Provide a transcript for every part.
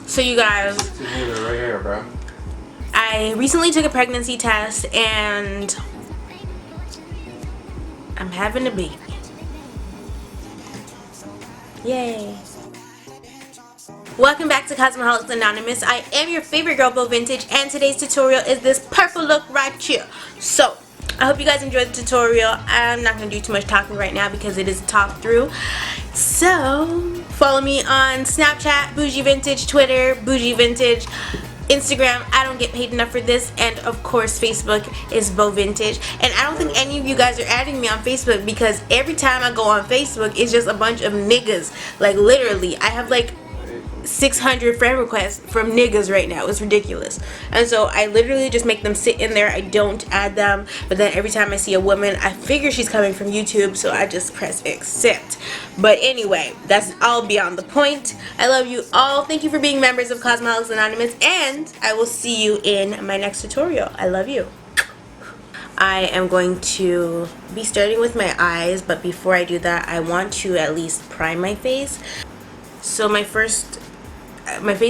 So you guys, right here, bro. I recently took a pregnancy test and I'm having a baby. Yay. Welcome back to Cosmeholics Anonymous. I am your favorite girl, Bo Vintage, and today's tutorial is this purple look right here. So, I hope you guys enjoyed the tutorial. I'm not going to do too much talking right now because it is talk through. So, follow me on Snapchat, Bougie Vintage, Twitter, Bougie Vintage, Instagram. I don't get paid enough for this, and of course Facebook is Bo Vintage. And I don't think any of you guys are adding me on Facebook because every time I go on Facebook it's just a bunch of niggas. Like literally, I have like 600 friend requests from niggas right now. It's ridiculous. And so I literally just make them sit in there. I don't add them, but then every time I see a woman I figure she's coming from YouTube, so I just press accept. But anyway, that's all beyond the point. I love you all. Thank you for being members of Cosmeholics Anonymous, and I will see you in my next tutorial. I love you. I am going to be starting with my eyes, but before I do that I want to at least prime my face. So my face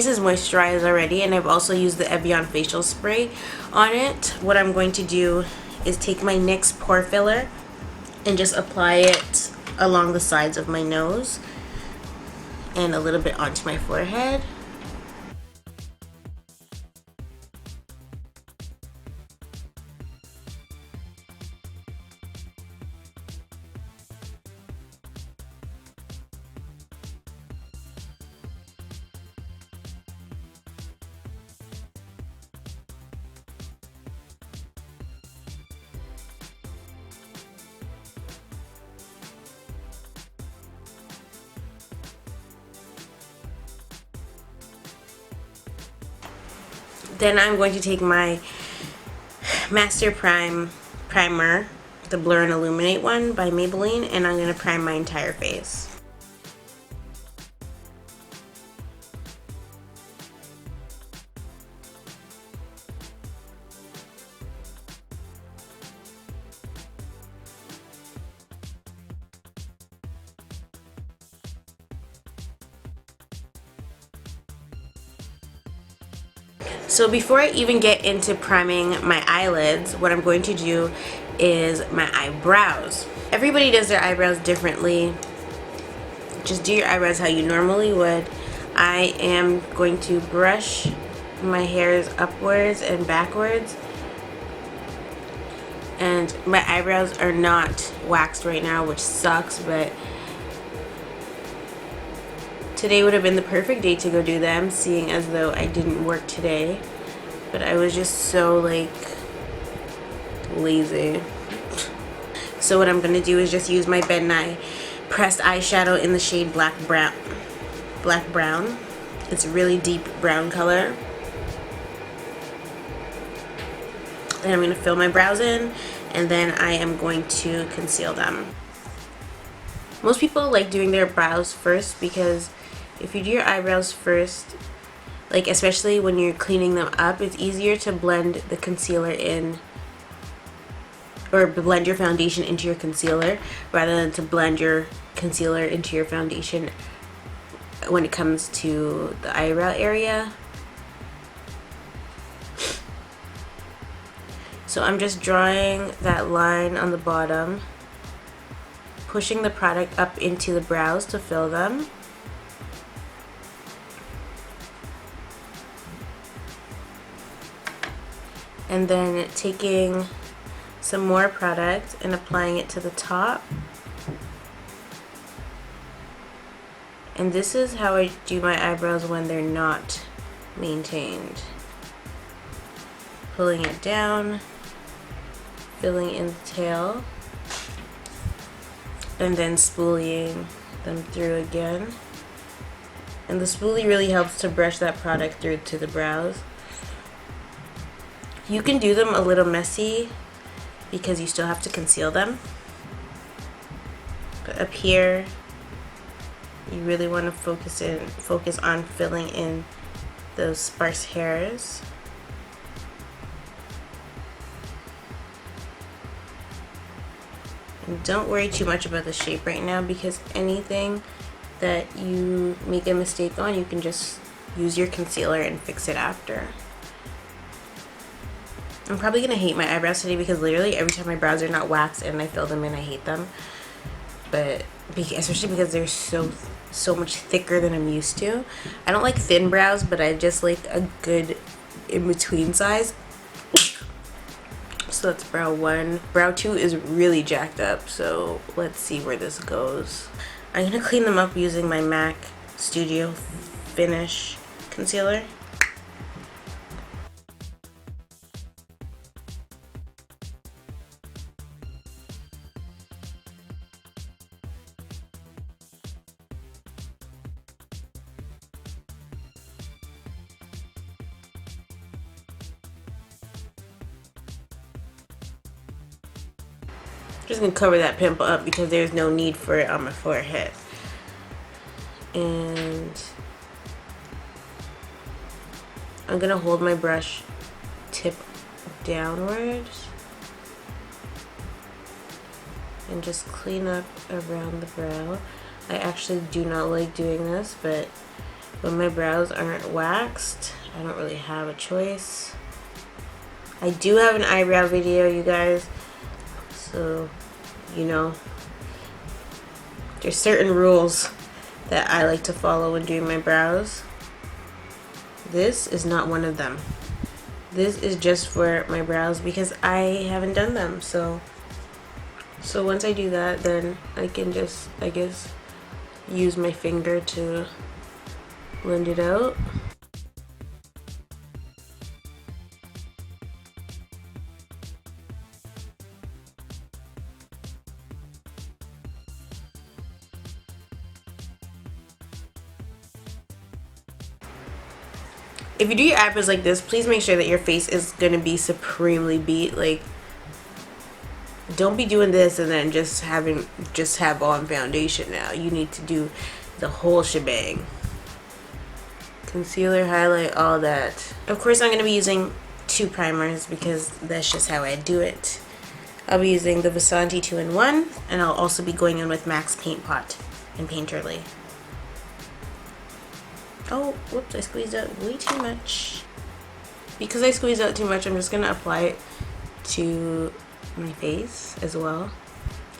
is moisturized already, and I've also used the EVIAN facial spray on it. What I'm going to do is take my NYX pore filler and just apply it along the sides of my nose and a little bit onto my forehead. Then I'm going to take my Master Primer, the Blur and Illuminate one by Maybelline, and I'm going to prime my entire face. So before I even get into priming my eyelids, what I'm going to do is my eyebrows. Everybody does their eyebrows differently. Just do your eyebrows how you normally would. I am going to brush my hairs upwards and backwards. And my eyebrows are not waxed right now, which sucks, but today would have been the perfect day to go do them, seeing as though I didn't work today. But I was just so like lazy. So what I'm gonna do is just use my Ben Nye pressed eyeshadow in the shade Black Brown. It's a really deep brown color. And I'm gonna fill my brows in, and then I am going to conceal them. Most people like doing their brows first because if you do your eyebrows first, like especially when you're cleaning them up, it's easier to blend the concealer in, or blend your foundation into your concealer rather than to blend your concealer into your foundation when it comes to the eyebrow area. So I'm just drawing that line on the bottom, pushing the product up into the brows to fill them. And then taking some more product and applying it to the top. And this is how I do my eyebrows when they're not maintained. Pulling it down, filling in the tail, and then spooling them through again. And the spoolie really helps to brush that product through to the brows. You can do them a little messy because you still have to conceal them. But up here, you really want to focus on filling in those sparse hairs. And don't worry too much about the shape right now, because anything that you make a mistake on, you can just use your concealer and fix it after. I'm probably gonna hate my eyebrows today because literally every time my brows are not waxed and I fill them in, I hate them. But especially because they're so much thicker than I'm used to. I don't like thin brows, but I just like a good in-between size. So that's brow 1. Brow 2 is really jacked up, so let's see where this goes. I'm gonna clean them up using my MAC Studio Finish concealer. Just gonna cover that pimple up because there's no need for it on my forehead. And I'm gonna hold my brush tip downwards and just clean up around the brow. I actually do not like doing this, but when my brows aren't waxed, I don't really have a choice. I do have an eyebrow video, you guys. So, you know, there's certain rules that I like to follow when doing my brows. This is not one of them. This is just for my brows because I haven't done them. So once I do that, then I can just, I guess, use my finger to blend it out. If you do your eyebrows like this, please make sure that your face is gonna be supremely beat. Like, don't be doing this and then just have on foundation now. You need to do the whole shebang. Concealer, highlight, all that. Of course, I'm gonna be using 2 primers because that's just how I do it. I'll be using the VASANTI 2-in-1, and I'll also be going in with MAC's Paint Pot and Painterly. Oh, whoops, I squeezed out way too much. Because I squeezed out too much, I'm just gonna apply it to my face as well.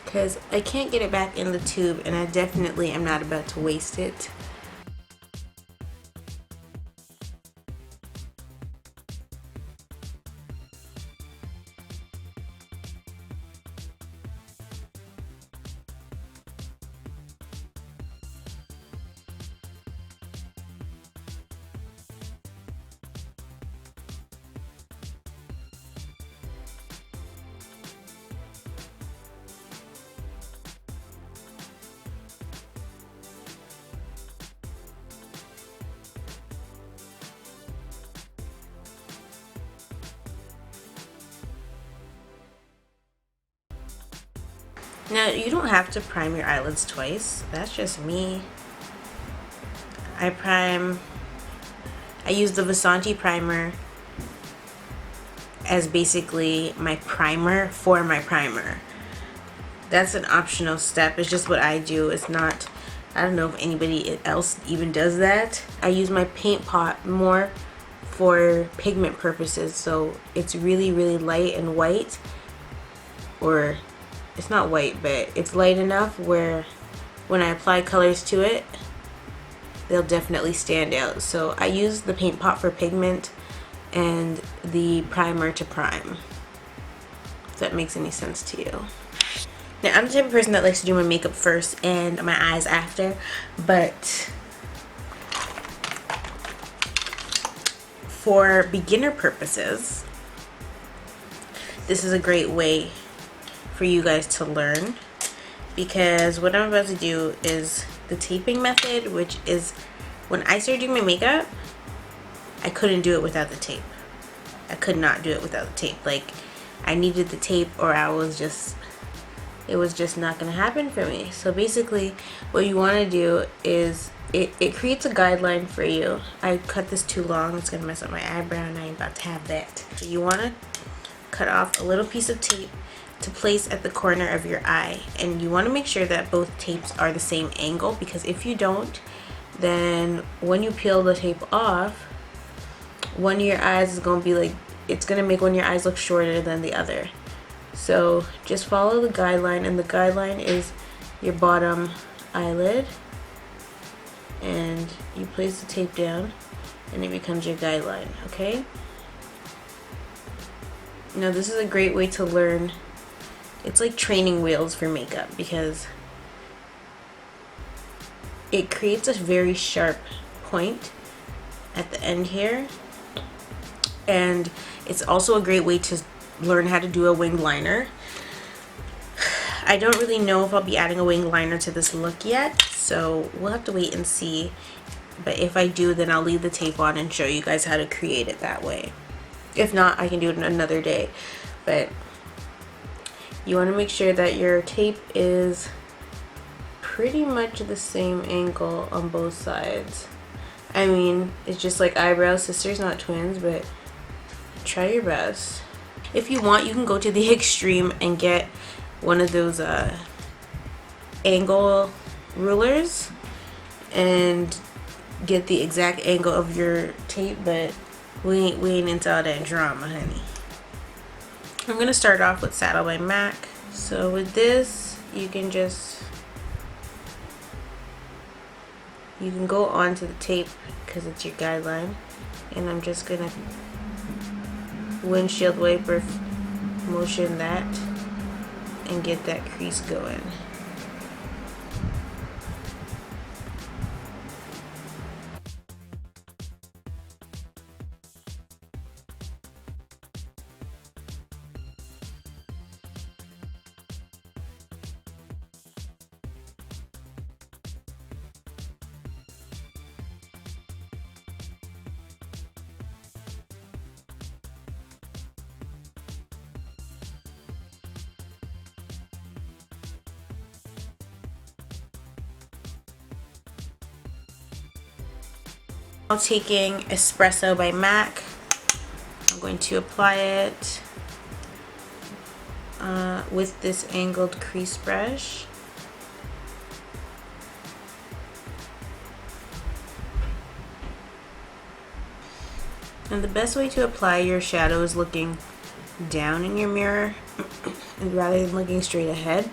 Because I can't get it back in the tube, and I definitely am not about to waste it. Now, you don't have to prime your eyelids twice. That's just me. I use the VASANTI primer as basically my primer for my primer. That's an optional step. It's just what I do. It's not, I don't know if anybody else even does that. I use my paint pot more for pigment purposes. So it's really, really light and white, or it's not white, but it's light enough where when I apply colors to it, they'll definitely stand out. So I use the paint pot for pigment and the primer to prime, if that makes any sense to you. Now, I'm the type of person that likes to do my makeup first and my eyes after, but for beginner purposes, this is a great way for you guys to learn, because what I'm about to do is the taping method, which is when I started doing my makeup, I couldn't do it without the tape. I could not do it without the tape. Like, I needed the tape or it was just not gonna happen for me. So basically what you want to do is it creates a guideline for you. I cut this too long, it's gonna mess up my eyebrow, and I ain't about to have that. So you want to cut off a little piece of tape to place at the corner of your eye, and you want to make sure that both tapes are the same angle, because if you don't, then when you peel the tape off, one of your eyes is going to be like, it's going to make one of your eyes look shorter than the other. So just follow the guideline, and the guideline is your bottom eyelid, and you place the tape down and it becomes your guideline. Okay, now this is a great way to learn. It's like training wheels for makeup because it creates a very sharp point at the end here, and it's also a great way to learn how to do a winged liner. I don't really know if I'll be adding a winged liner to this look yet, so we'll have to wait and see. But if I do, then I'll leave the tape on and show you guys how to create it that way. If not, I can do it another day. But you want to make sure that your tape is pretty much the same angle on both sides. I mean, it's just like eyebrows, sisters not twins, but try your best. If you want, you can go to the extreme and get one of those angle rulers and get the exact angle of your tape, but we ain't into all that drama, honey. I'm gonna start off with Saddle by MAC. So with this, you can go onto the tape because it's your guideline, and I'm just gonna windshield wiper motion that and get that crease going. Now taking Espresso by MAC, I'm going to apply it with this angled crease brush. And the best way to apply your shadow is looking down in your mirror rather than looking straight ahead.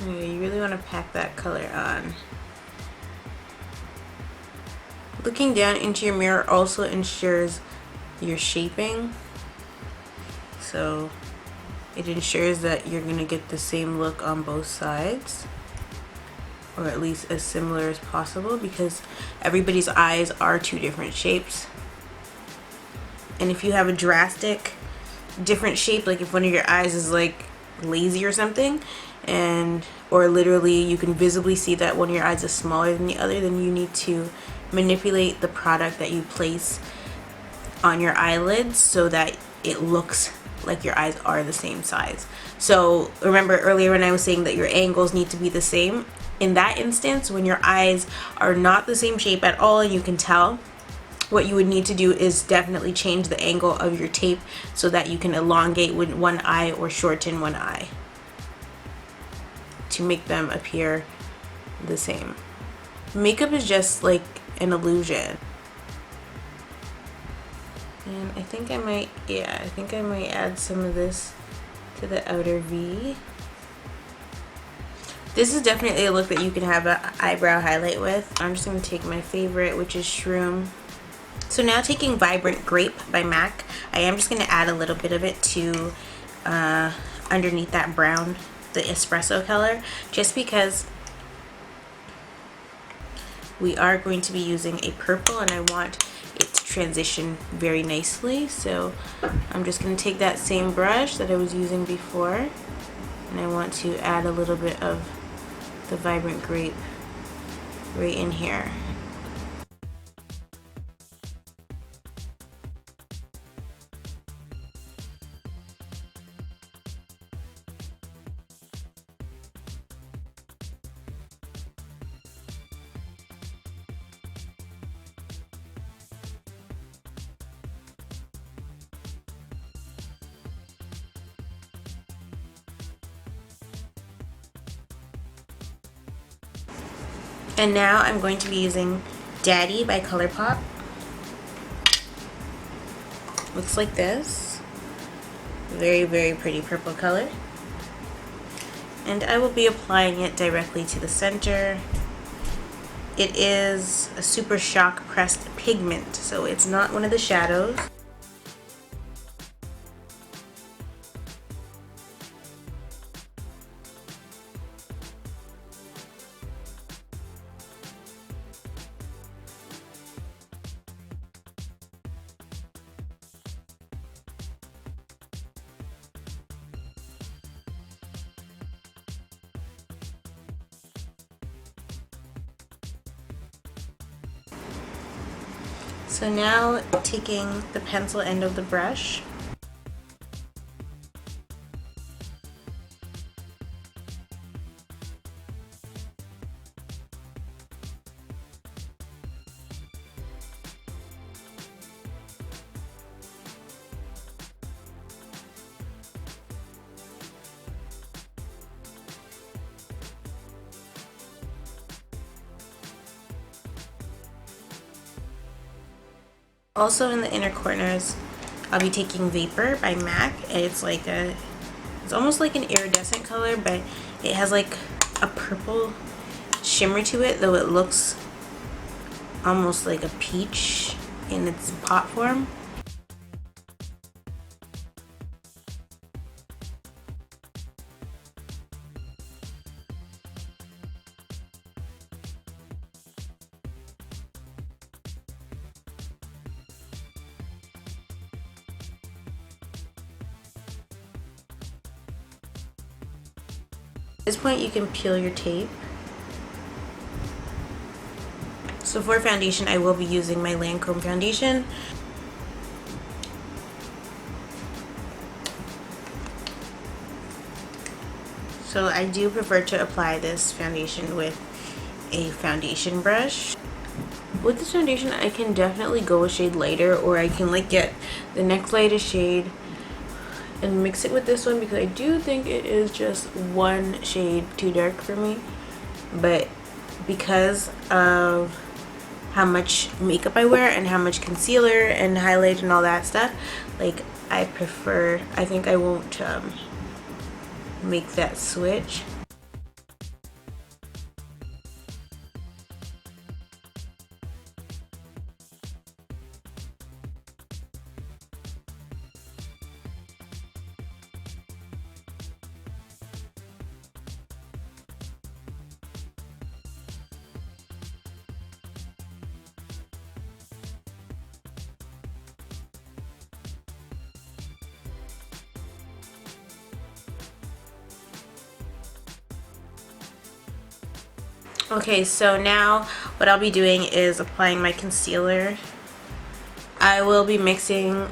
You really want to pack that color on. Looking down into your mirror also ensures your shaping. So it ensures that you're going to get the same look on both sides, or at least as similar as possible, because everybody's eyes are two different shapes. And if you have a drastic different shape, like if one of your eyes is like lazy or something, or literally you can visibly see that one of your eyes is smaller than the other, then you need to manipulate the product that you place on your eyelids so that it looks like your eyes are the same size. So remember earlier when I was saying that your angles need to be the same? In that instance, when your eyes are not the same shape at all and you can tell, what you would need to do is definitely change the angle of your tape so that you can elongate with one eye or shorten one eye to make them appear the same. Makeup is just like an illusion. And I think I might, I think I might add some of this to the outer V. This is definitely a look that you can have an eyebrow highlight with. I'm just going to take my favorite, which is Shroom. So now taking Vibrant Grape by MAC, I am just going to add a little bit of it to underneath that brown, the espresso color, just because we are going to be using a purple and I want it to transition very nicely. So I'm just going to take that same brush that I was using before, and I want to add a little bit of the Vibrant Grape right in here. And now I'm going to be using Daddy by ColourPop. Looks like this. Very, very pretty purple color. And I will be applying it directly to the center. It is a Super Shock pressed pigment, so it's not one of the shadows. So now taking the pencil end of the brush, also in the inner corners, I'll be taking Vapor by MAC. It's almost like an iridescent color, but it has like a purple shimmer to it, though it looks almost like a peach in its pot form. At this point, you can peel your tape. So for foundation, I will be using my LANCOME foundation. So I do prefer to apply this foundation with a foundation brush. With this foundation, I can definitely go a shade lighter, or I can like get the next lightest shade and mix it with this one, because I do think it is just one shade too dark for me. But because of how much makeup I wear and how much concealer and highlight and all that stuff, like I think I won't make that switch. Okay, so now what I'll be doing is applying my concealer. I will be mixing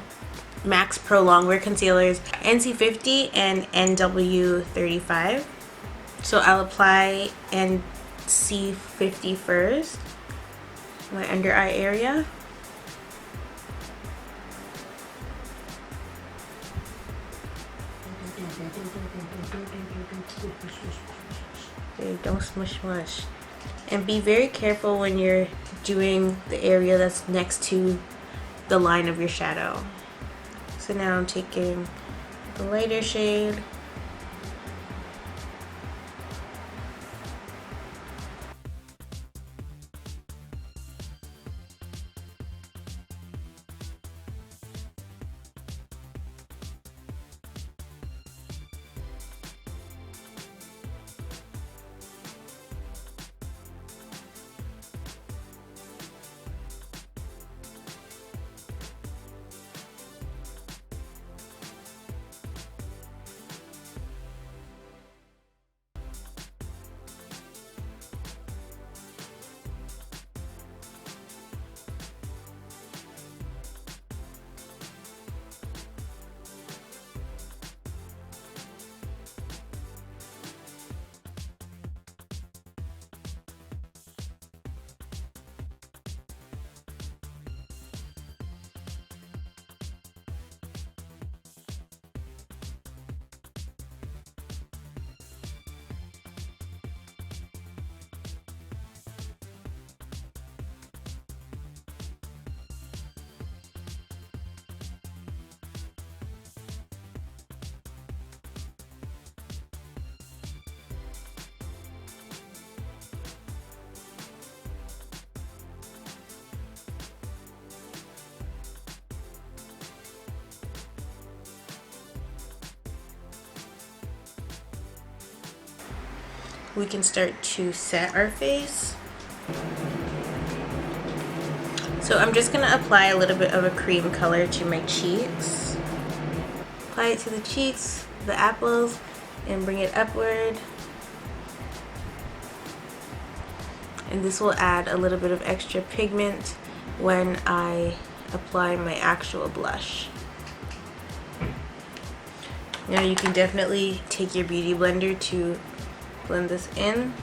MAC's Pro Longwear concealers, NC50 and NW35. So I'll apply NC50 first, my under eye area. Okay, don't smush smush. And be very careful when you're doing the area that's next to the line of your shadow. So now I'm taking the lighter shade. we can start to set our face. So I'm just going to apply a little bit of a cream color to my cheeks. Apply it to the cheeks, the apples, and bring it upward. And this will add a little bit of extra pigment when I apply my actual blush. Now you can definitely take your beauty blender to blend this in.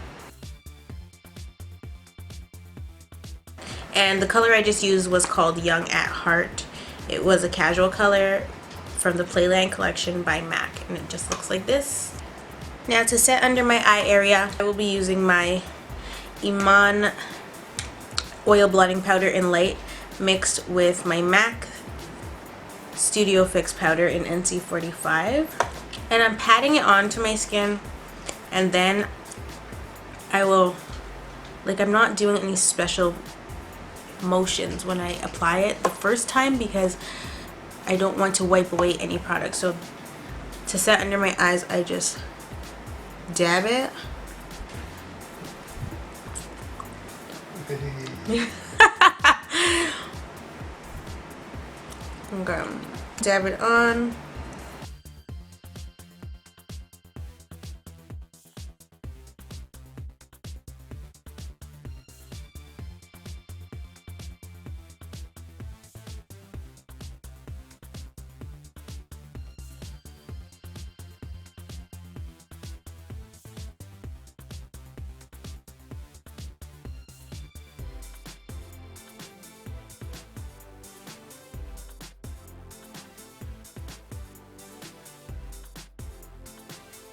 And the color I just used was called Young at Heart. It was a casual color from the Playland collection by MAC, and it just looks like this. Now to set under my eye area, I will be using my IMAN oil blotting powder in light mixed with my MAC Studio Fix powder in NC45. And I'm patting it onto my skin, and then I will, like, I'm not doing any special motions when I apply it the first time because I don't want to wipe away any product. So to set under my eyes, I just dab it. Okay, dab it on.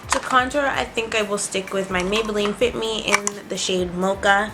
To contour, I think I will stick with my Maybelline Fit Me in the shade Mocha.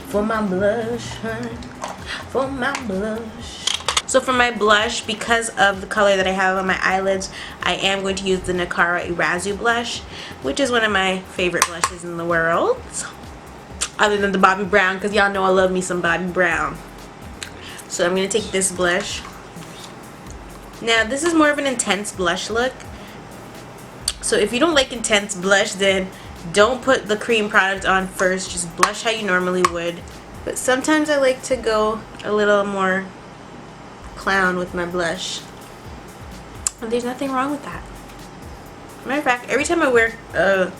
For my blush, for my blush. So for my blush, because of the color that I have on my eyelids, I am going to use the NACARA EVIAN blush, which is one of my favorite blushes in the world, other than the Bobbi Brown, because y'all know I love me some Bobbi Brown. So I'm going to take this blush. Now this is more of an intense blush look, so if you don't like intense blush, then don't put the cream product on first. Just blush how you normally would. But sometimes I like to go a little more clown with my blush, and there's nothing wrong with that. Matter of fact, every time I wear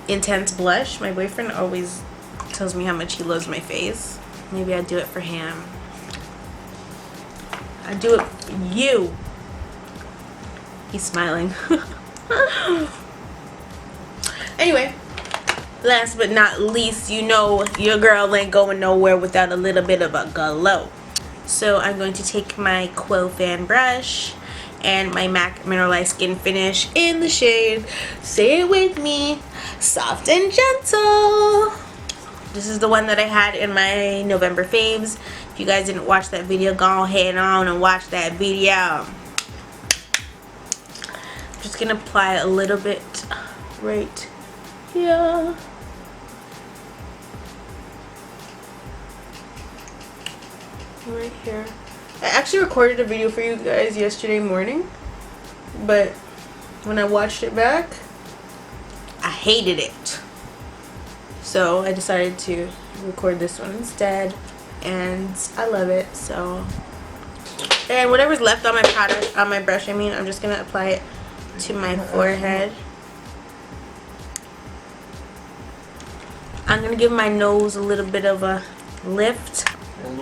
intense blush, my boyfriend always tells me how much he loves my face. Maybe I do it for him. I do it for you. He's smiling. Anyway, last but not least, you know your girl ain't going nowhere without a little bit of a glow. So I'm going to take my Quill Fan brush and my MAC Mineralized Skin Finish in the shade, say it with me, Soft and Gentle. This is the one that I had in my November faves. If you guys didn't watch that video, go ahead on and watch that video. I'm just going to apply a little bit right here. Right here. I actually recorded a video for you guys yesterday morning, but when I watched it back, I hated it. So I decided to record this one instead, and I love it. So, and whatever's left on my product, on my brush, I mean, I'm just gonna apply it to my forehead. I'm gonna give my nose a little bit of a lift. I'm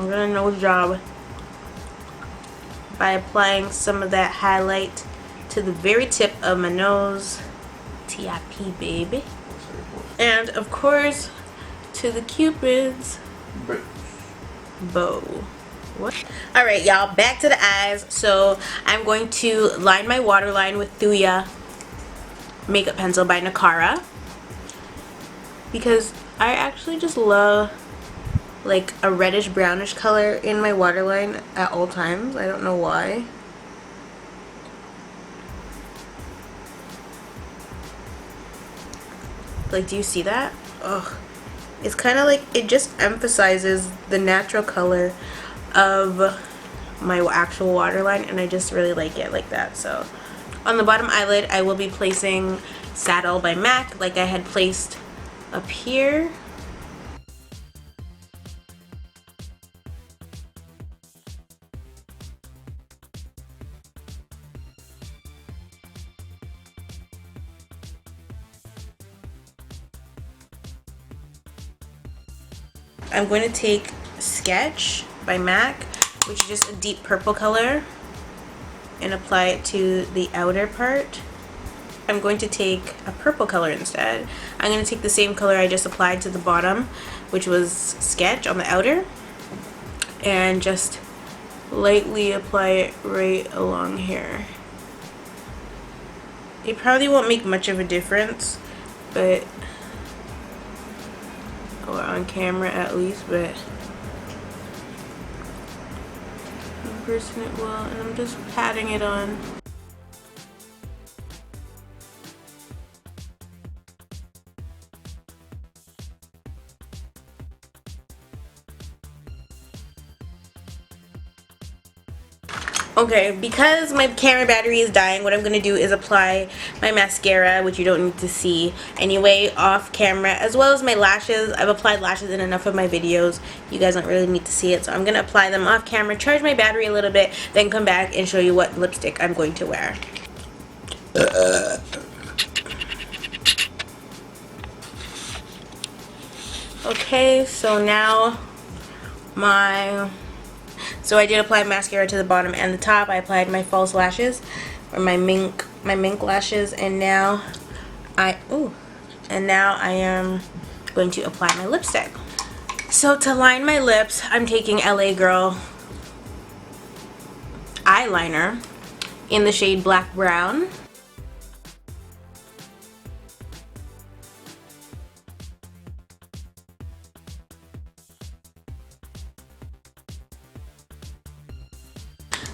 gonna nose job by applying some of that highlight to the very tip of my nose. TIP, baby. And of course, to the Cupid's bow. What? Alright, y'all, back to the eyes. So I'm going to line my waterline with Thuya. makeup pencil by NACARA, because I actually just love like a reddish brownish color in my waterline at all times. I don't know why. Like, do you see that? Ugh. It's kind of like, it just emphasizes the natural color of my actual waterline, and I just really like it like that. So on the bottom eyelid, I will be placing Saddle by MAC, like I had placed up here. I'm going to take Sketch by MAC, which is just a deep purple color, and apply it to the outer part. I'm going to take a purple color instead. I'm going to take the same color I just applied to the bottom, which was Sketch on the outer, and just lightly apply it right along here. It probably won't make much of a difference, but or on camera at least, but in person it will, and I'm just patting it on. Okay, because my camera battery is dying, what I'm going to do is apply my mascara, which you don't need to see anyway, off camera, as well as my lashes. I've applied lashes in enough of my videos. You guys don't really need to see it, so I'm going to apply them off camera, charge my battery a little bit, then come back and show you what lipstick I'm going to wear. Okay, so now so I did apply mascara to the bottom and the top. I applied my false lashes, or my mink lashes, and now I am going to apply my lipstick. So to line my lips, I'm taking LA Girl eyeliner in the shade Black Brown.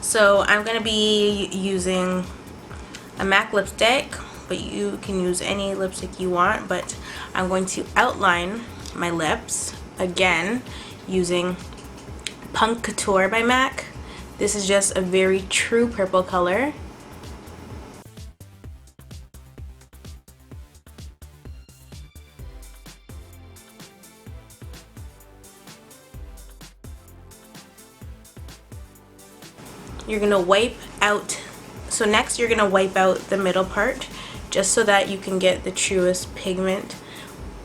So I'm going to be using a MAC lipstick, but you can use any lipstick you want, but I'm going to outline my lips again using Punk Couture by MAC. This is just a very true purple color. You're gonna wipe out, so next you're gonna wipe out the middle part just so that you can get the truest pigment.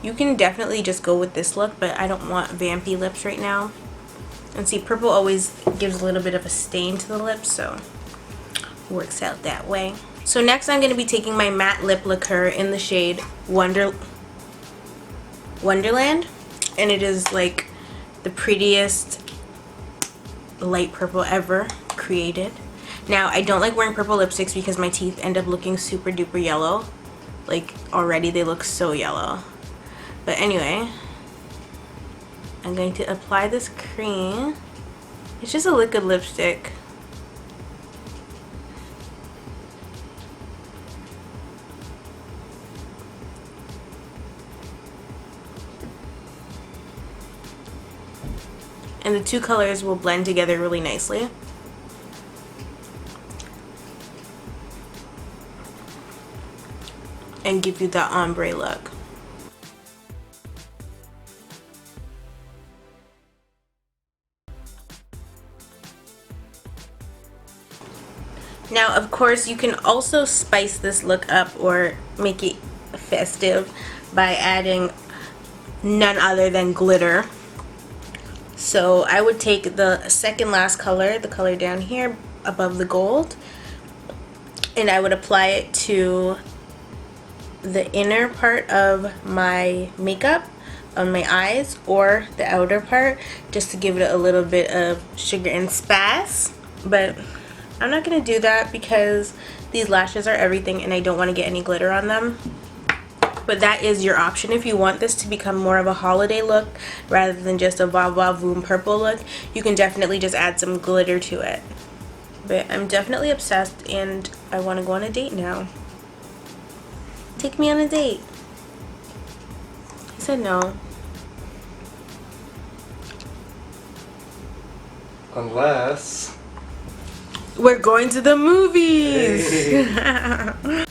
You can definitely just go with this look, but I don't want vampy lips right now. And see, purple always gives a little bit of a stain to the lips, so it works out that way. So next I'm gonna be taking my matte lip lacquer in the shade Wonderland, and it is like the prettiest light purple ever created. Now, I don't like wearing purple lipsticks because my teeth end up looking super duper yellow. Like, already they look so yellow. But anyway, I'm going to apply this cream. It's just a liquid lipstick. And the two colors will blend together really nicely. And give you that ombre look. Now, of course, you can also spice this look up or make it festive by adding none other than glitter. So I would take the second last color, the color down here above the gold, and I would apply it to the inner part of my makeup on my eyes, or the outer part, just to give it a little bit of sugar and spice. But I'm not going to do that because These lashes are everything and I don't want to get any glitter on them. But that is your option if you want this to become more of a holiday look rather than just a va va voom purple look. You can definitely just add some glitter to it. But I'm definitely obsessed and I want to go on a date now. Take me on a date. He said no. Unless we're going to the movies. hey.